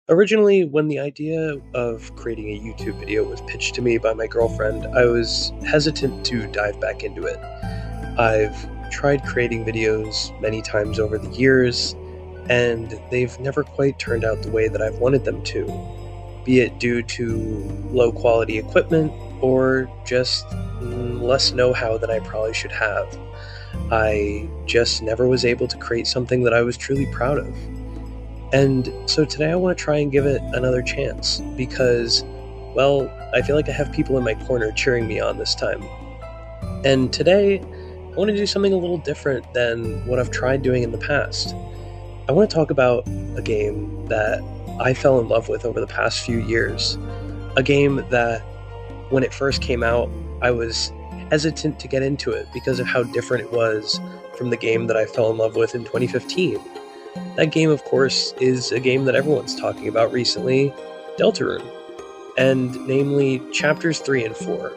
Originally, when the idea of creating a YouTube video was pitched to me by my girlfriend, I was hesitant to dive back into it. I've tried creating videos many times over the years, and they've never quite turned out the way that I've wanted them to, be it due to low quality equipment or just less know how than I probably should have. I just never was able to create something that I was truly proud of. And so today I want to try and give it another chance because, well, I feel like I have people in my corner cheering me on this time. And today I want to do something a little different than what I've tried doing in the past. I want to talk about a game that I fell in love with over the past few years. A game that, when it first came out, I was hesitant to get into it because of how different it was from the game that I fell in love with in 2015. That game, of course, is a game that everyone's talking about recently, Deltarune, and namely Chapters 3 and 4.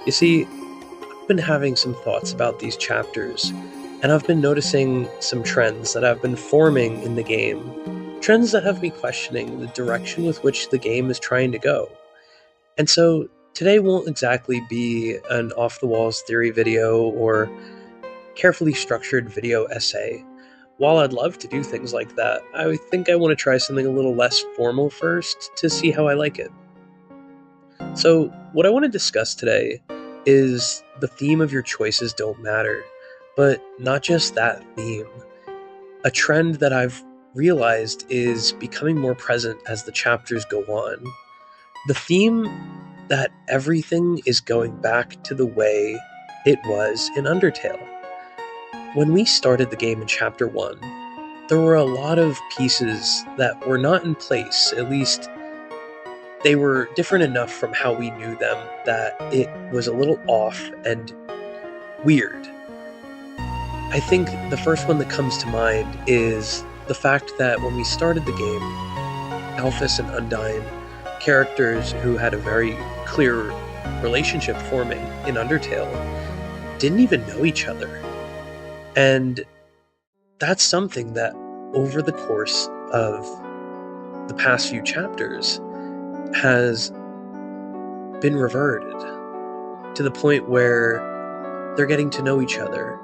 You see, I've been having some thoughts about these chapters, and I've been noticing some trends that have been forming in the game, trends that have me questioning the direction with which the game is trying to go. And so, today won't exactly be an off-the-walls theory video or carefully structured video essay. While I'd love to do things like that, I think I want to try something a little less formal first to see how I like it. So, what I want to discuss today is the theme of your choices don't matter, but not just that theme. A trend that I've realized is becoming more present as the chapters go on. The theme that everything is going back to the way it was in Undertale. When we started the game in Chapter 1, there were a lot of pieces that were not in place. At least, they were different enough from how we knew them that it was a little off and weird. I think the first one that comes to mind is the fact that when we started the game, Alphys and Undyne, characters who had a very clear relationship forming in Undertale, didn't even know each other. And that's something that, over the course of the past few chapters, has been reverted to the point where they're getting to know each other,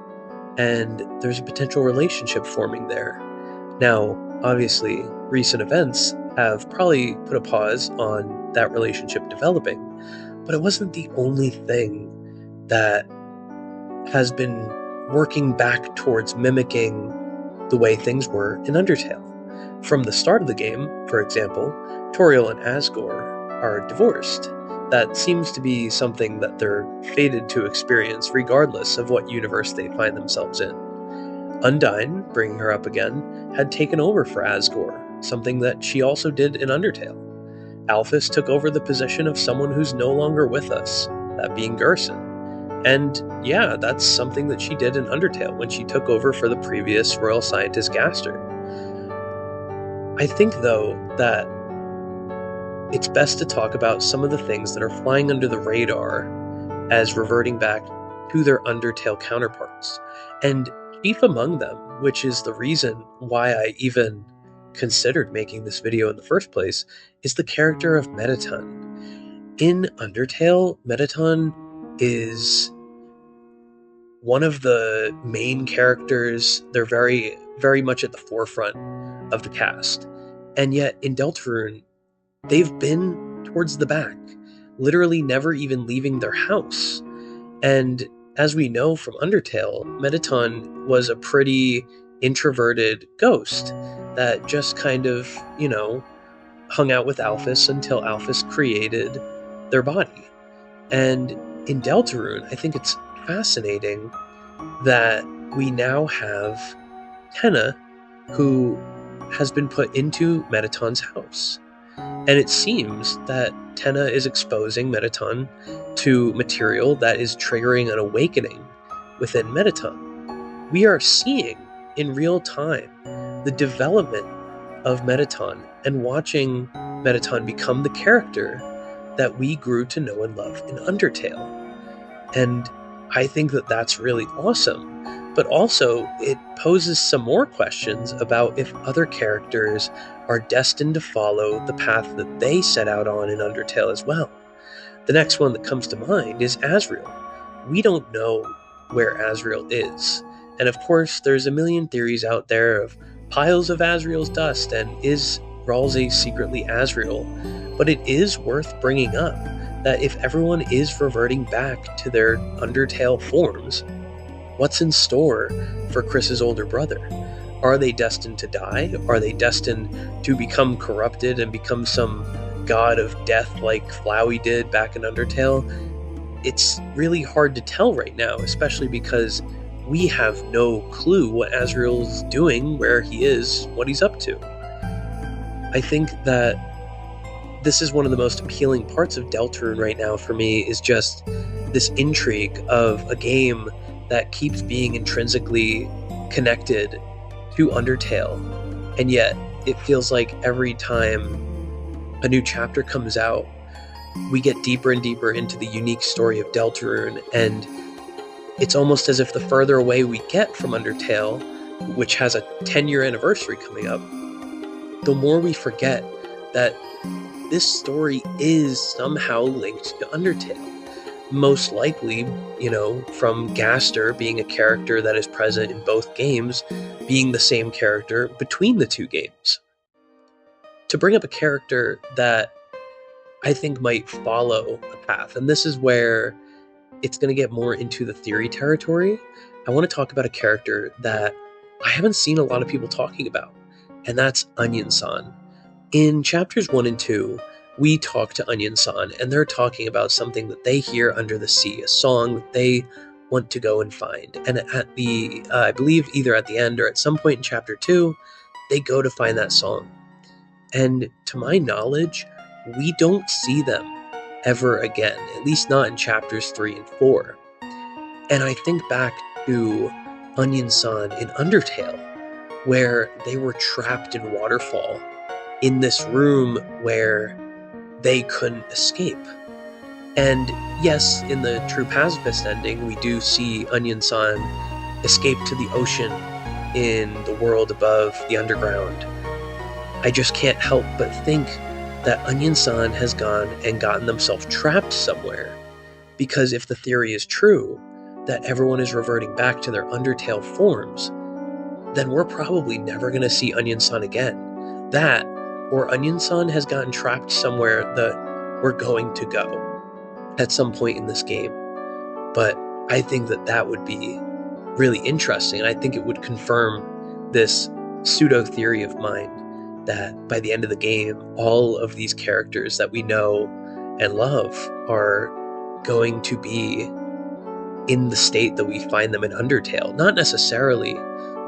and there's a potential relationship forming there. Now, obviously, recent events have probably put a pause on that relationship developing, but it wasn't the only thing that has been working back towards mimicking the way things were in Undertale. From the start of the game, for example, Toriel and Asgore are divorced. That seems to be something that they're fated to experience regardless of what universe they find themselves in. Undyne, bringing her up again, had taken over for Asgore, something that she also did in Undertale. Alphys took over the position of someone who's no longer with us, that being Gerson. And yeah, that's something that she did in Undertale when she took over for the previous Royal Scientist Gaster. I think, though, that it's best to talk about some of the things that are flying under the radar as reverting back to their Undertale counterparts. And chief among them, which is the reason why I even considered making this video in the first place, is the character of Mettaton. In Undertale, Mettaton is one of the main characters. They're very, very much at the forefront of the cast. And yet, in Deltarune, they've been towards the back, literally never even leaving their house. And as we know from Undertale, Mettaton was a pretty introverted ghost that just kind of, hung out with Alphys until Alphys created their body. And in Deltarune, I think it's fascinating that we now have Tenna, who has been put into Mettaton's house. And it seems that Tenna is exposing Mettaton to material that is triggering an awakening within Mettaton. We are seeing in real time the development of Mettaton and watching Mettaton become the character that we grew to know and love in Undertale. And I think that that's really awesome. But also, it poses some more questions about if other characters are destined to follow the path that they set out on in Undertale as well. The next one that comes to mind is Asriel. We don't know where Asriel is, and of course there's a million theories out there of piles of Asriel's dust and is Ralsei secretly Asriel, but it is worth bringing up that if everyone is reverting back to their Undertale forms, what's in store for Chris's older brother? Are they destined to die? Are they destined to become corrupted and become some god of death like Flowey did back in Undertale? It's really hard to tell right now, especially because we have no clue what Asriel's doing, where he is, what he's up to. I think that this is one of the most appealing parts of Deltarune right now for me, is just this intrigue of a game that keeps being intrinsically connected to Undertale, and yet it feels like every time a new chapter comes out, we get deeper and deeper into the unique story of Deltarune, and it's almost as if the further away we get from Undertale, which has a 10-year anniversary coming up, the more we forget that this story is somehow linked to Undertale. Most likely, from Gaster being a character that is present in both games, being the same character between the two games. To bring up a character that I think might follow a path, and this is where it's going to get more into the theory territory, I want to talk about a character that I haven't seen a lot of people talking about, and that's Onion-san. In chapters 1 and 2, we talk to Onion-san, and they're talking about something that they hear under the sea, a song that they want to go and find. And at the, I believe either at the end or at some point in chapter 2, they go to find that song. And to my knowledge, we don't see them ever again, at least not in chapters 3 and 4. And I think back to Onion-san in Undertale, where they were trapped in Waterfall, in this room where they couldn't escape. And yes, in the True Pacifist ending, we do see Onion-san escape to the ocean in the world above the underground. I just can't help but think that Onion-san has gone and gotten themselves trapped somewhere. Because if the theory is true, that everyone is reverting back to their Undertale forms, then we're probably never going to see Onion-san again. That, or Onion-san has gotten trapped somewhere that we're going to go at some point in this game. But I think that would be really interesting, and I think it would confirm this pseudo-theory of mine that by the end of the game, all of these characters that we know and love are going to be in the state that we find them in Undertale. Not necessarily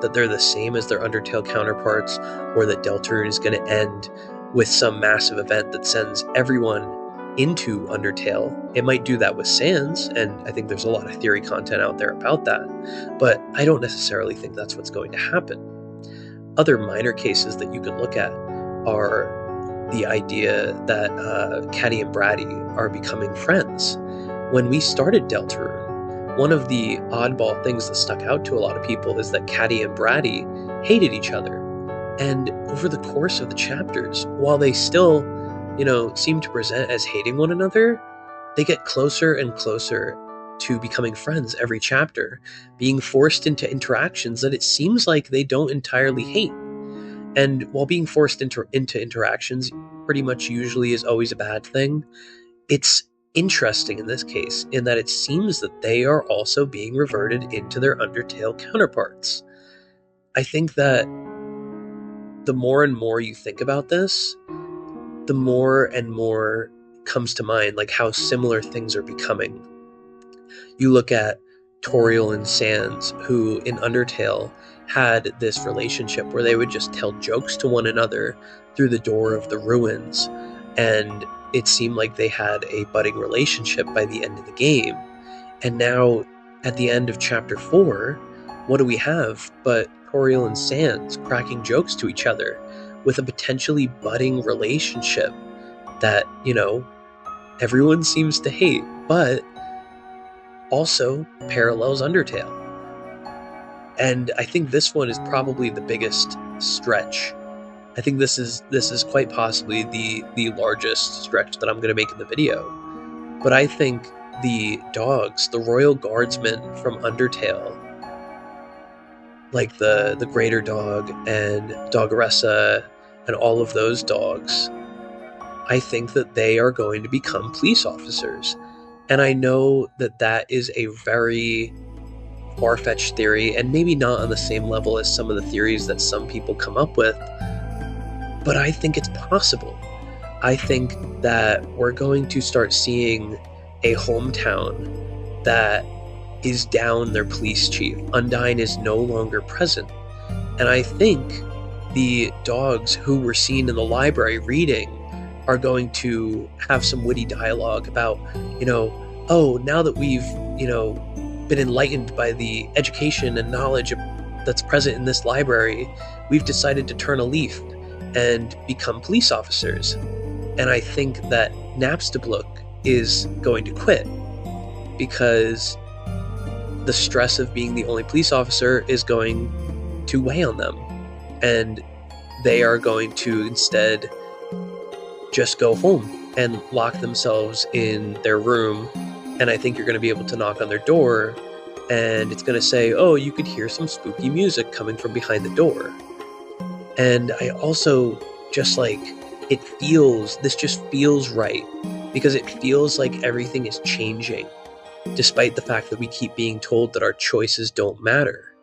that they're the same as their Undertale counterparts, or that Deltarune is going to end with some massive event that sends everyone into Undertale. It might do that with Sans, and I think there's a lot of theory content out there about that, but I don't necessarily think that's what's going to happen. Other minor cases that you could look at are the idea that Caddy and Bratty are becoming friends. When we started Deltarune, one of the oddball things that stuck out to a lot of people is that Caddy and Bratty hated each other. And over the course of the chapters, while they still, seem to present as hating one another, they get closer and closer to becoming friends every chapter, being forced into interactions that it seems like they don't entirely hate. And while being forced into interactions pretty much usually is always a bad thing, it's interesting in this case in that it seems that they are also being reverted into their Undertale counterparts. I think that the more and more you think about this, the more and more comes to mind like how similar things are becoming. You look at Toriel and Sans, who in Undertale had this relationship where they would just tell jokes to one another through the door of the ruins, and it seemed like they had a budding relationship by the end of the game. And now, at the end of chapter 4, what do we have but Toriel and Sans cracking jokes to each other with a potentially budding relationship that, everyone seems to hate, but also parallels Undertale. And I think this one is probably the biggest stretch I think this is quite possibly the largest stretch that I'm going to make in the video. But I think the dogs, the royal guardsmen from Undertale, like the greater dog and Doggeressa and all of those dogs, I think that they are going to become police officers. And I know that that is a very far-fetched theory, and maybe not on the same level as some of the theories that some people come up with, but I think it's possible. I think that we're going to start seeing a hometown that is down their police chief. Undyne is no longer present. And I think the dogs who were seen in the library reading are going to have some witty dialogue about, oh, now that we've, been enlightened by the education and knowledge that's present in this library, we've decided to turn a leaf and become police officers. And I think that Napstablook is going to quit because the stress of being the only police officer is going to weigh on them. And they are going to instead just go home and lock themselves in their room. And I think you're going to be able to knock on their door and it's going to say, oh, you could hear some spooky music coming from behind the door. And I also just this just feels right because it feels like everything is changing, despite the fact that we keep being told that our choices don't matter.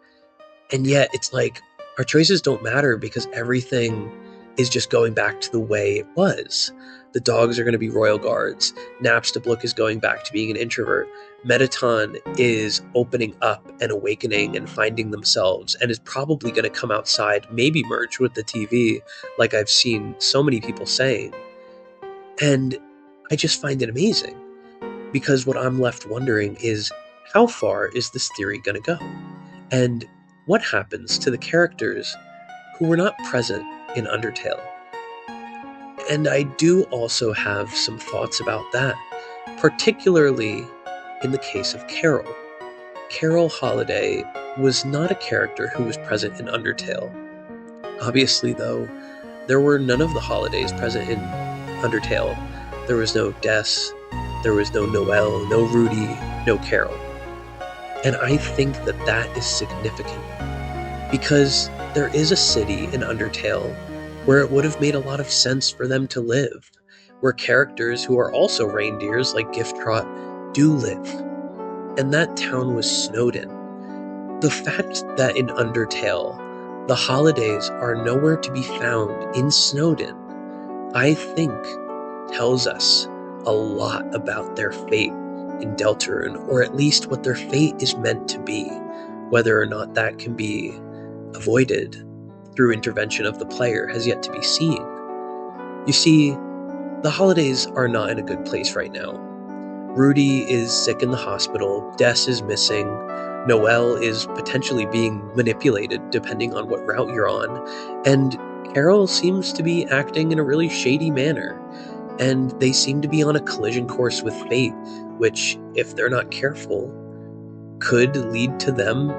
And yet it's like our choices don't matter because everything is just going back to the way it was. The dogs are going to be royal guards. Napstablook is going back to being an introvert. Mettaton is opening up and awakening and finding themselves and is probably going to come outside, maybe merge with the TV, like I've seen so many people saying. And I just find it amazing because what I'm left wondering is, how far is this theory going to go? And what happens to the characters who were not present in Undertale? And I do also have some thoughts about that, particularly in the case of Carol. Carol Holiday was not a character who was present in Undertale. Obviously, though, there were none of the Holidays present in Undertale. There was no Des, there was no Noelle, no Rudy, no Carol. And I think that that is significant because there is a city in Undertale where it would have made a lot of sense for them to live, where characters who are also reindeers like Gifttrot do live. And that town was Snowdin. The fact that in Undertale, the Holidays are nowhere to be found in Snowdin, I think tells us a lot about their fate in Deltarune, or at least what their fate is meant to be. Whether or not that can be avoided through intervention of the player has yet to be seen. You see, the Holidays are not in a good place right now. Rudy is sick in the hospital, Des is missing, Noelle is potentially being manipulated depending on what route you're on, and Carol seems to be acting in a really shady manner, and they seem to be on a collision course with fate, which, if they're not careful, could lead to them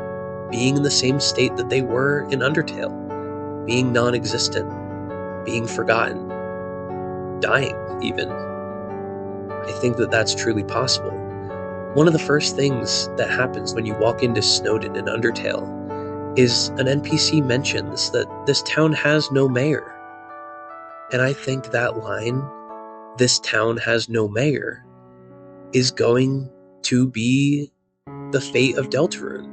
being in the same state that they were in Undertale. Being non-existent, being forgotten, dying even. I think that that's truly possible. One of the first things that happens when you walk into Snowdin in Undertale is an NPC mentions that this town has no mayor. And I think that line, "this town has no mayor," is going to be the fate of Deltarune.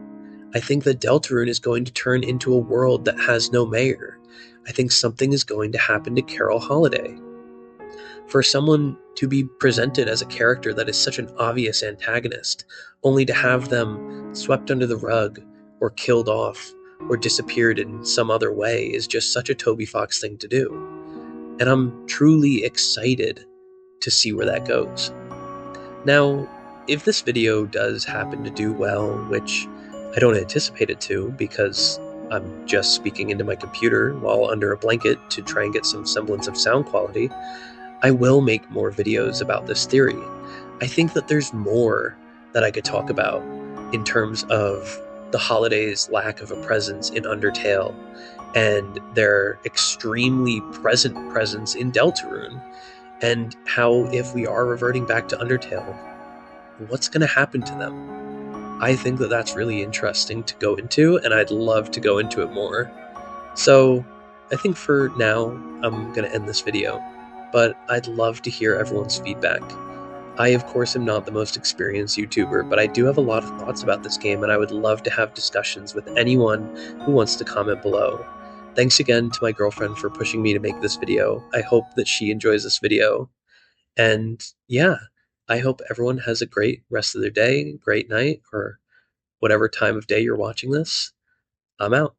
I think that Deltarune is going to turn into a world that has no mayor. I think something is going to happen to Carol Holiday. For someone to be presented as a character that is such an obvious antagonist, only to have them swept under the rug, or killed off, or disappeared in some other way is just such a Toby Fox thing to do. And I'm truly excited to see where that goes. Now, if this video does happen to do well, which I don't anticipate it to because I'm just speaking into my computer while under a blanket to try and get some semblance of sound quality, I will make more videos about this theory. I think that there's more that I could talk about in terms of the holidays' lack of a presence in Undertale and their extremely present presence in Deltarune, and how if we are reverting back to Undertale, what's going to happen to them? I think that that's really interesting to go into, and I'd love to go into it more. So I think for now, I'm going to end this video, but I'd love to hear everyone's feedback. I, of course, am not the most experienced YouTuber, but I do have a lot of thoughts about this game, and I would love to have discussions with anyone who wants to comment below. Thanks again to my girlfriend for pushing me to make this video. I hope that she enjoys this video. And yeah, I hope everyone has a great rest of their day, great night, or whatever time of day you're watching this. I'm out.